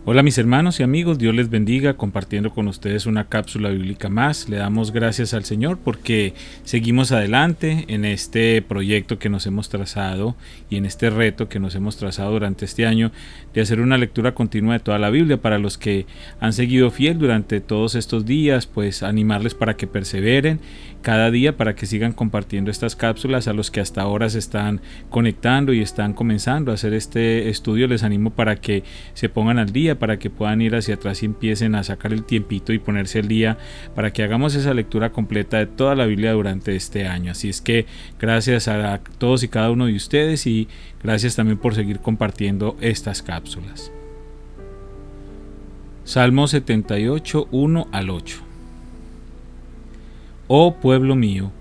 Hola mis hermanos y amigos, Dios les bendiga compartiendo con ustedes una cápsula bíblica más. Le damos gracias al Señor porque seguimos adelante en este proyecto que nos hemos trazado y en este reto que nos hemos trazado durante este año de hacer una lectura continua de toda la Biblia. Para los que han seguido fiel durante todos estos días, pues animarles para que perseveren cada día, para que sigan compartiendo estas cápsulas. A los que hasta ahora se están conectando y están comenzando a hacer este estudio, les animo para que se pongan al día, para que puedan ir hacia atrás y empiecen a sacar el tiempito y ponerse al día para que hagamos esa lectura completa de toda la Biblia durante este año. Así es que gracias a todos y cada uno de ustedes y gracias también por seguir compartiendo estas cápsulas. Salmo 78, 1 al 8. Oh pueblo mío,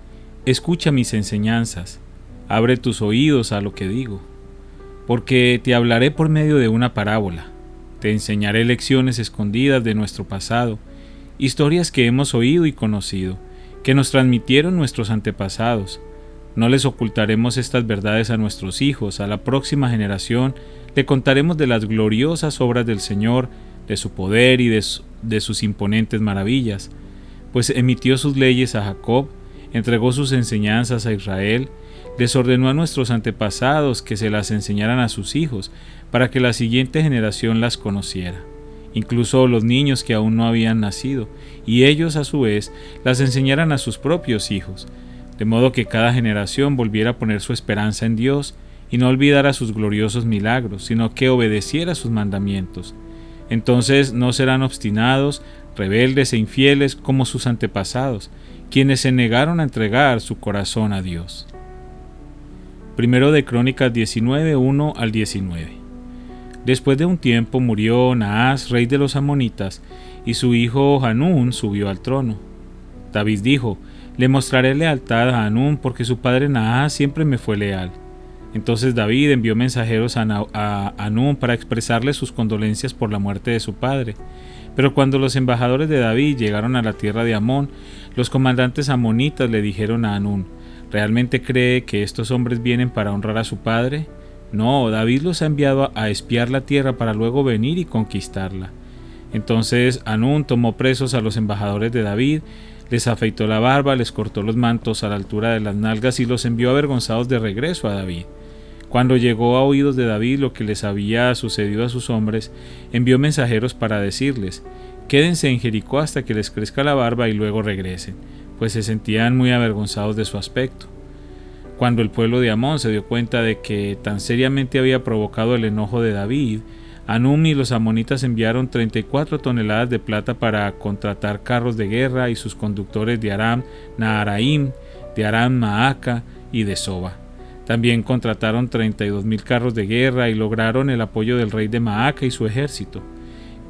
escucha mis enseñanzas, abre tus oídos a lo que digo, porque te hablaré por medio de una parábola. Te enseñaré lecciones escondidas de nuestro pasado, historias que hemos oído y conocido, que nos transmitieron nuestros antepasados. No les ocultaremos estas verdades a nuestros hijos. A la próxima generación le contaremos de las gloriosas obras del Señor, de su poder y de sus imponentes maravillas, pues emitió sus leyes a Jacob, entregó sus enseñanzas a Israel, les ordenó a nuestros antepasados que se las enseñaran a sus hijos, para que la siguiente generación las conociera, incluso los niños que aún no habían nacido, y ellos a su vez las enseñaran a sus propios hijos, de modo que cada generación volviera a poner su esperanza en Dios y no olvidara sus gloriosos milagros, sino que obedeciera sus mandamientos. Entonces no serán obstinados, rebeldes e infieles como sus antepasados, quienes se negaron a entregar su corazón a Dios. Primero de Crónicas 19, 1 al 19. Después de un tiempo murió Naas, rey de los amonitas, y su hijo Hanún subió al trono. David dijo: le mostraré lealtad a Hanún porque su padre Naas siempre me fue leal. Entonces David envió mensajeros a Hanún para expresarle sus condolencias por la muerte de su padre. Pero cuando los embajadores de David llegaron a la tierra de Amón, los comandantes amonitas le dijeron a Hanún: ¿realmente cree que estos hombres vienen para honrar a su padre? No, David los ha enviado a espiar la tierra para luego venir y conquistarla. Entonces Hanún tomó presos a los embajadores de David, les afeitó la barba, les cortó los mantos a la altura de las nalgas y los envió avergonzados de regreso a David. Cuando llegó a oídos de David lo que les había sucedido a sus hombres, envió mensajeros para decirles: quédense en Jericó hasta que les crezca la barba y luego regresen, pues se sentían muy avergonzados de su aspecto. Cuando el pueblo de Amón se dio cuenta de que tan seriamente había provocado el enojo de David, Hanún y los amonitas enviaron 34 toneladas de plata para contratar carros de guerra y sus conductores de Aram Naharaim, de Aram Maaca y de Soba. También contrataron 32,000 carros de guerra y lograron el apoyo del rey de Maaca y su ejército.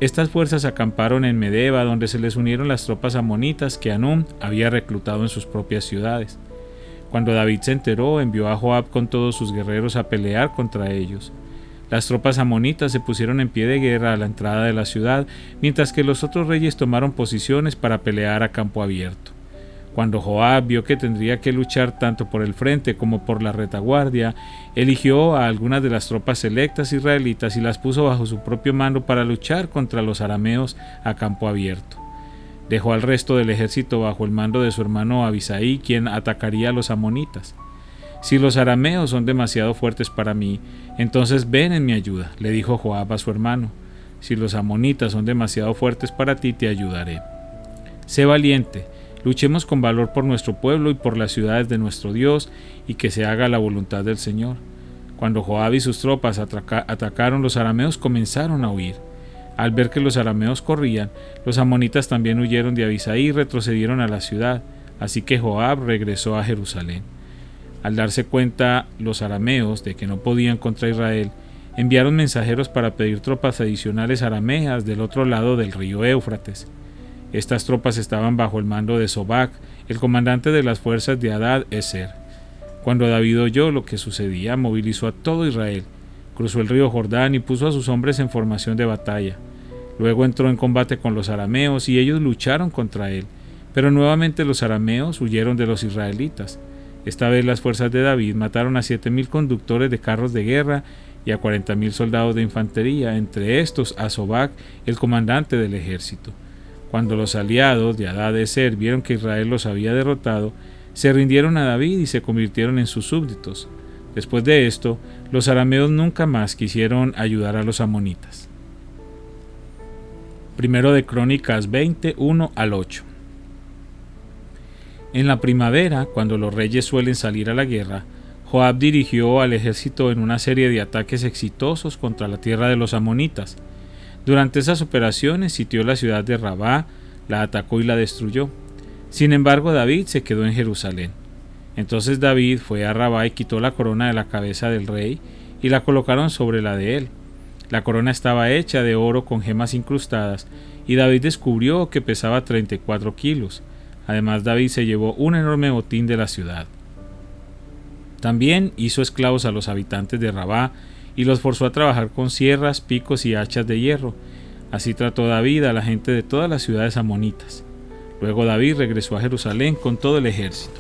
Estas fuerzas acamparon en Medeba, donde se les unieron las tropas amonitas que Hanún había reclutado en sus propias ciudades. Cuando David se enteró, envió a Joab con todos sus guerreros a pelear contra ellos. Las tropas amonitas se pusieron en pie de guerra a la entrada de la ciudad, mientras que los otros reyes tomaron posiciones para pelear a campo abierto. Cuando Joab vio que tendría que luchar tanto por el frente como por la retaguardia, eligió a algunas de las tropas selectas israelitas y las puso bajo su propio mando para luchar contra los arameos a campo abierto. Dejó al resto del ejército bajo el mando de su hermano Abisai, quien atacaría a los amonitas. Si los arameos son demasiado fuertes para mí, entonces ven en mi ayuda, le dijo Joab a su hermano. Si los amonitas son demasiado fuertes para ti, te ayudaré. Sé valiente, luchemos con valor por nuestro pueblo y por las ciudades de nuestro Dios, y que se haga la voluntad del Señor. Cuando Joab y sus tropas atacaron, los arameos comenzaron a huir. Al ver que los arameos corrían, los amonitas también huyeron de Abisai y retrocedieron a la ciudad, así que Joab regresó a Jerusalén. Al darse cuenta los arameos de que no podían contra Israel, enviaron mensajeros para pedir tropas adicionales arameas del otro lado del río Éufrates. Estas tropas estaban bajo el mando de Sobac, el comandante de las fuerzas de Hadad-Ezer. Cuando David oyó lo que sucedía, movilizó a todo Israel, cruzó el río Jordán y puso a sus hombres en formación de batalla. Luego entró en combate con los arameos y ellos lucharon contra él, pero nuevamente los arameos huyeron de los israelitas. Esta vez las fuerzas de David mataron a 7,000 conductores de carros de guerra y a 40.000 soldados de infantería, entre estos a Sobac, el comandante del ejército. Cuando los aliados de Hadad-ezer vieron que Israel los había derrotado, se rindieron a David y se convirtieron en sus súbditos. Después de esto, los arameos nunca más quisieron ayudar a los amonitas. Primero de Crónicas 20, 1 al 8. En la primavera, cuando los reyes suelen salir a la guerra, Joab dirigió al ejército en una serie de ataques exitosos contra la tierra de los amonitas. Durante esas operaciones sitió la ciudad de Rabá, la atacó y la destruyó. Sin embargo, David se quedó en Jerusalén. Entonces David fue a Rabá y quitó la corona de la cabeza del rey y la colocaron sobre la de él. La corona estaba hecha de oro con gemas incrustadas y David descubrió que pesaba 34 kilos. Además, David se llevó un enorme botín de la ciudad. También hizo esclavos a los habitantes de Rabá y los forzó a trabajar con sierras, picos y hachas de hierro. Así trató David a la gente de todas las ciudades amonitas. Luego David regresó a Jerusalén con todo el ejército.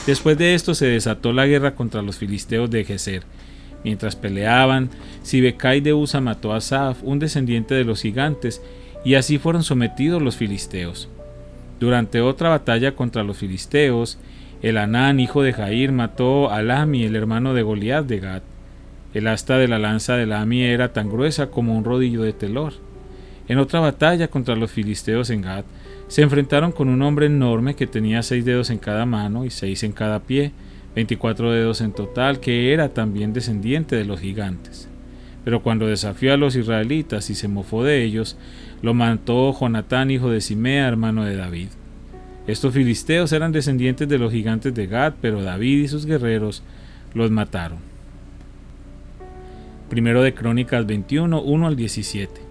Después de esto se desató la guerra contra los filisteos de Gezer. Mientras peleaban, Sibecai de Usa mató a Asaf, un descendiente de los gigantes, y así fueron sometidos los filisteos. Durante otra batalla contra los filisteos, Elhanán, hijo de Jair, mató a Lami, el hermano de Goliat de Gat. El asta de la lanza de Lami era tan gruesa como un rodillo de telor. En otra batalla contra los filisteos en Gat, se enfrentaron con un hombre enorme que tenía 6 dedos en cada mano y 6 en cada pie, 24 dedos en total, que era también descendiente de los gigantes. Pero cuando desafió a los israelitas y se mofó de ellos, lo mató Jonatán, hijo de Simea, hermano de David. Estos filisteos eran descendientes de los gigantes de Gad, pero David y sus guerreros los mataron. Primero de Crónicas 21, 1 al 17.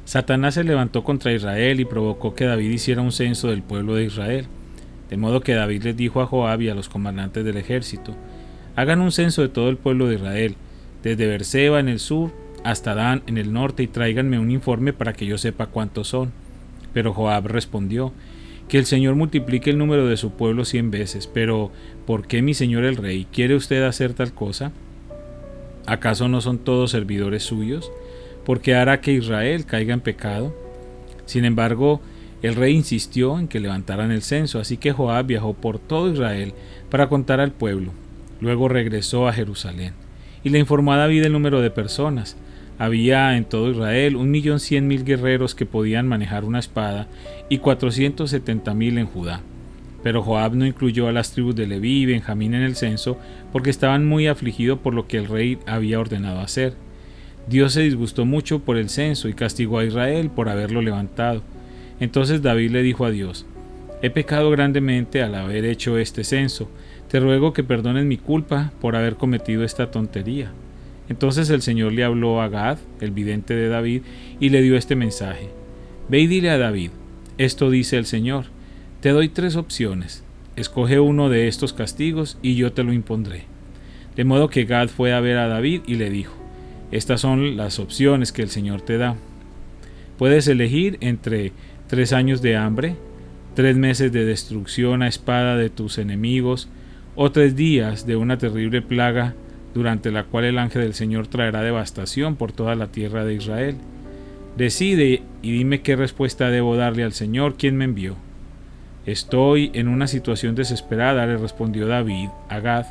Satanás se levantó contra Israel y provocó que David hiciera un censo del pueblo de Israel. De modo que David les dijo a Joab y a los comandantes del ejército: hagan un censo de todo el pueblo de Israel, desde Beerseba en el sur hasta Dan en el norte, y tráiganme un informe para que yo sepa cuántos son. Pero Joab respondió: que el Señor multiplique el número de su pueblo 100 veces. Pero, ¿por qué, mi señor el rey, quiere usted hacer tal cosa? ¿Acaso no son todos servidores suyos? ¿Por qué hará que Israel caiga en pecado? Sin embargo, el rey insistió en que levantaran el censo, así que Joab viajó por todo Israel para contar al pueblo. Luego regresó a Jerusalén y le informó a David el número de personas. Había en todo Israel 1.100.000 guerreros que podían manejar una espada y 470.000 en Judá. Pero Joab no incluyó a las tribus de Leví y Benjamín en el censo porque estaban muy afligidos por lo que el rey había ordenado hacer. Dios se disgustó mucho por el censo y castigó a Israel por haberlo levantado. Entonces David le dijo a Dios: he pecado grandemente al haber hecho este censo. Te ruego que perdones mi culpa por haber cometido esta tontería. Entonces el Señor le habló a Gad, el vidente de David, y le dio este mensaje: ve y dile a David, esto dice el Señor, te doy 3 opciones, escoge uno de estos castigos y yo te lo impondré. De modo que Gad fue a ver a David y le dijo: estas son las opciones que el Señor te da. Puedes elegir entre 3 años de hambre, 3 meses de destrucción a espada de tus enemigos, o 3 días de una terrible plaga, durante la cual el ángel del Señor traerá devastación por toda la tierra de Israel. Decide y dime qué respuesta debo darle al Señor, quien me envió. Estoy en una situación desesperada, le respondió David a Gad.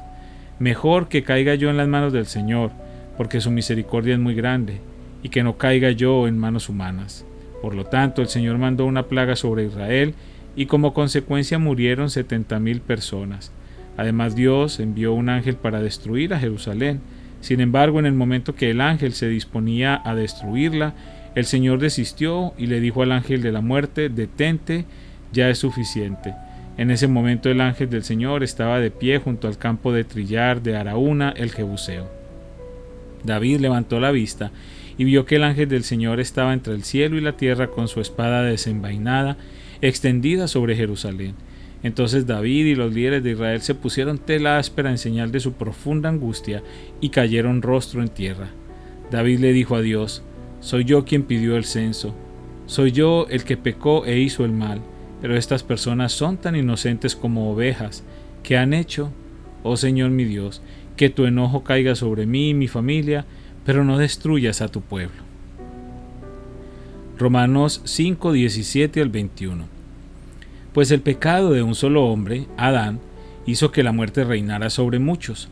Mejor que caiga yo en las manos del Señor, porque su misericordia es muy grande, y que no caiga yo en manos humanas. Por lo tanto, el Señor mandó una plaga sobre Israel, y como consecuencia murieron 70.000 personas. Además, Dios envió un ángel para destruir a Jerusalén. Sin embargo, en el momento que el ángel se disponía a destruirla, el Señor desistió y le dijo al ángel de la muerte: detente, ya es suficiente. En ese momento el ángel del Señor estaba de pie junto al campo de trillar de Araúna el Jebuseo. David levantó la vista y vio que el ángel del Señor estaba entre el cielo y la tierra con su espada desenvainada, extendida sobre Jerusalén. Entonces David y los líderes de Israel se pusieron tela áspera en señal de su profunda angustia y cayeron rostro en tierra. David le dijo a Dios: soy yo quien pidió el censo, soy yo el que pecó e hizo el mal, pero estas personas son tan inocentes como ovejas. ¿Qué han hecho, oh Señor mi Dios, que tu enojo caiga sobre mí y mi familia, pero no destruyas a tu pueblo. Romanos 5, 17 al 21. Pues el pecado de un solo hombre, Adán, hizo que la muerte reinara sobre muchos,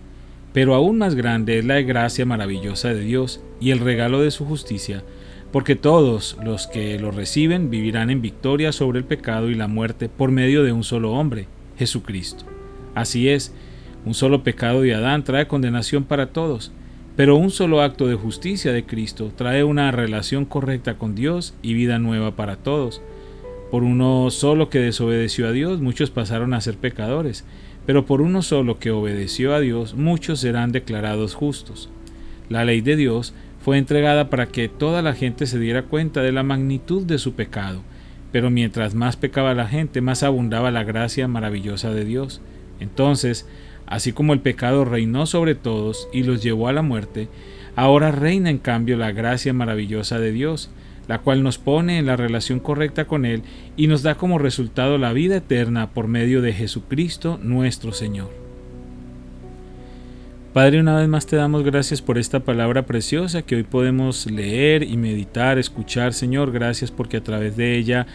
pero aún más grande es la gracia maravillosa de Dios y el regalo de su justicia, porque todos los que lo reciben vivirán en victoria sobre el pecado y la muerte por medio de un solo hombre, Jesucristo. Así es, un solo pecado de Adán trae condenación para todos, pero un solo acto de justicia de Cristo trae una relación correcta con Dios y vida nueva para todos. Por uno solo que desobedeció a Dios, muchos pasaron a ser pecadores, pero por uno solo que obedeció a Dios, muchos serán declarados justos. La ley de Dios fue entregada para que toda la gente se diera cuenta de la magnitud de su pecado, pero mientras más pecaba la gente, más abundaba la gracia maravillosa de Dios. Entonces, así como el pecado reinó sobre todos y los llevó a la muerte, ahora reina en cambio la gracia maravillosa de Dios, la cual nos pone en la relación correcta con Él y nos da como resultado la vida eterna por medio de Jesucristo nuestro Señor. Padre, una vez más te damos gracias por esta palabra preciosa que hoy podemos leer y meditar, escuchar, Señor. Gracias porque a través de ella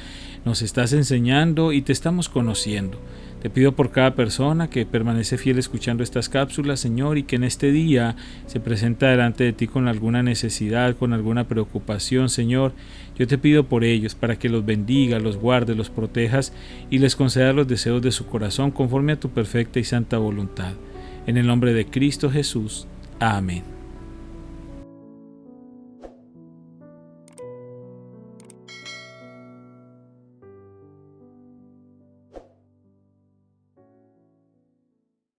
nos estás enseñando y te estamos conociendo. Te pido por cada persona que permanece fiel escuchando estas cápsulas, Señor, y que en este día se presenta delante de ti con alguna necesidad, con alguna preocupación, Señor. Yo te pido por ellos, para que los bendiga, los guardes, los protejas y les concedas los deseos de su corazón conforme a tu perfecta y santa voluntad. En el nombre de Cristo Jesús. Amén.